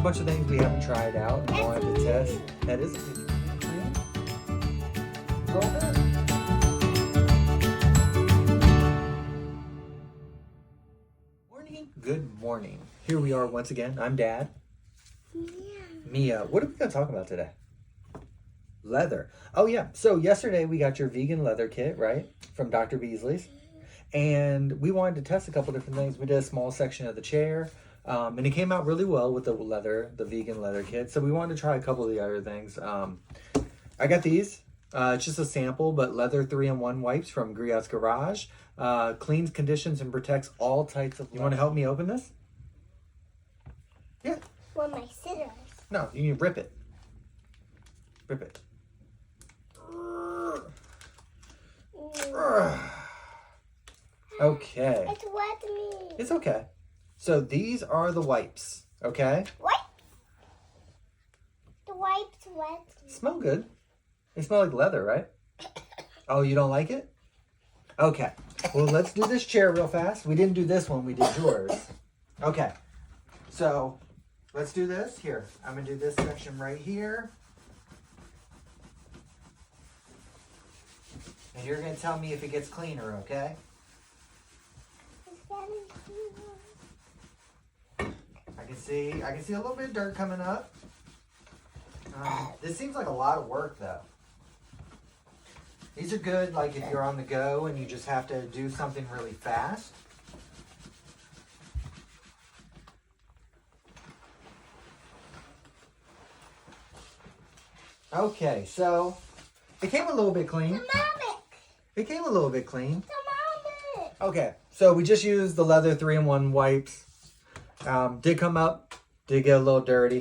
bunch of things we haven't tried out and wanted to test. That is clean. Roll that. Morning. Good morning. Here we are once again. I'm Dad. Mia. What are we going to talk about today? Leather. Oh yeah. So yesterday we got your vegan leather kit, right? From Dr. Beasley's. And we wanted to test a couple different things. We did a small section of the chair. And it came out really well with the vegan leather kit. So we wanted to try a couple of the other things. I got these. It's just a sample, but leather 3-in-1 wipes from Griot's Garage. Cleans, conditions, and protects all types of leather. You want to help me open this? Yeah. With my scissors. No, you need to rip it. Rip it. Okay. It's wet me. It's okay. So these are the wipes, okay? What? The wipes wet me. Smell good. They smell like leather, right? Oh, you don't like it? Okay. Well, let's do this chair real fast. We didn't do this one. We did yours. Okay. So let's do this. Here, I'm going to do this section right here. And you're going to tell me if it gets cleaner, okay? I can see a little bit of dirt coming up. This seems like a lot of work though. These are good like if you're on the go and you just have to do something really fast. Okay, so it came a little bit clean. It came a little bit clean. Okay, so we just used the leather 3-in-1 wipes. Did come up, did get a little dirty.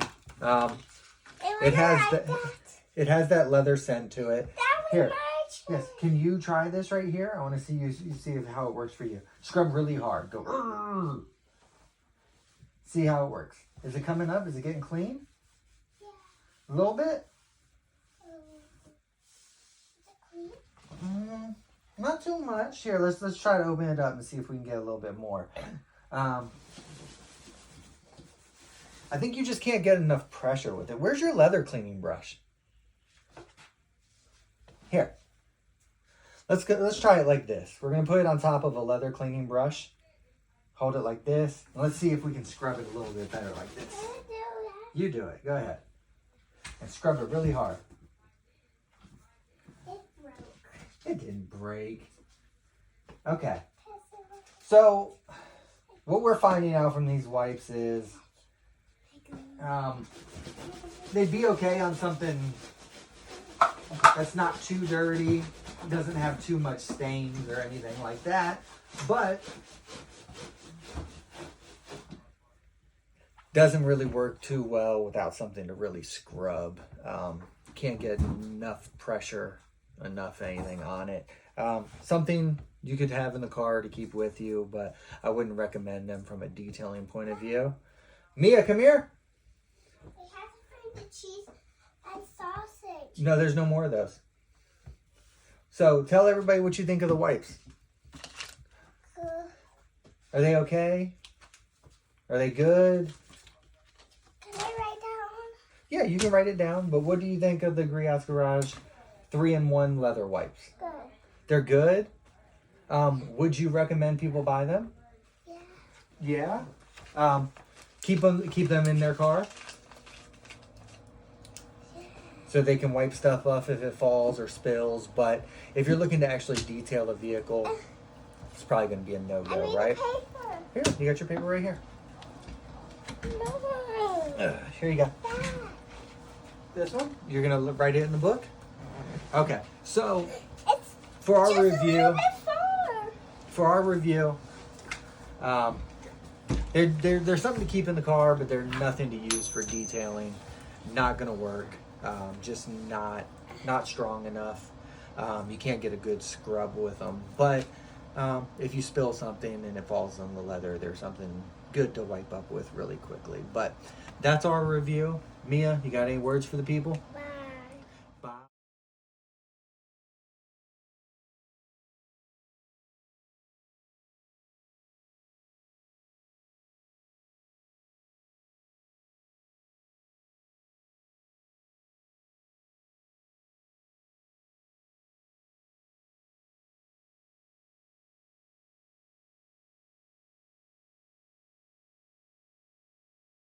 It has that leather scent to it. Here, yes. Can you try this right here? I want to see you see how it works for you. Scrub really hard. Go. Rrr. See how it works. Is it coming up? Is it getting clean? Yeah. A little bit. Is it clean? Not too much. Here, let's try to open it up and see if we can get a little bit more. I think you just can't get enough pressure with it. Where's your leather cleaning brush? Here. Let's try it like this. We're gonna put it on top of a leather cleaning brush. Hold it like this. And let's see if we can scrub it a little bit better like this. You do it. Go ahead. And scrub it really hard. It broke. It didn't break. Okay. So, what we're finding out from these wipes is they'd be okay on something that's not too dirty, doesn't have too much stains or anything like that, but doesn't really work too well without something to really scrub. Can't get enough pressure, enough anything on it. Something you could have in the car to keep with you, but I wouldn't recommend them from a detailing point of view. Mia, come here. We have to find the cheese and sausage. No, there's no more of those. So tell everybody what you think of the wipes. Are they okay? Are they good? Can I write down? Yeah, you can write it down. But what do you think of the Griot's Garage 3-in-1 leather wipes? Good. They're good? Would you recommend people buy them? Yeah. Yeah? Keep them in their car? So they can wipe stuff off if it falls or spills. But if you're looking to actually detail a vehicle, it's probably going to be a no-go, right? Paper. Here, you got your paper right here. No. Here you go. Dad. This one? You're going to write it in the book? Okay. So It's for our just a review, little bit far. they're something to keep in the car, but they're nothing to use for detailing. Not going to work. Just not strong enough. You can't get a good scrub with them. But if you spill something and it falls on the leather, there's something good to wipe up with really quickly. But that's our review. Mia, you got any words for the people? Bye.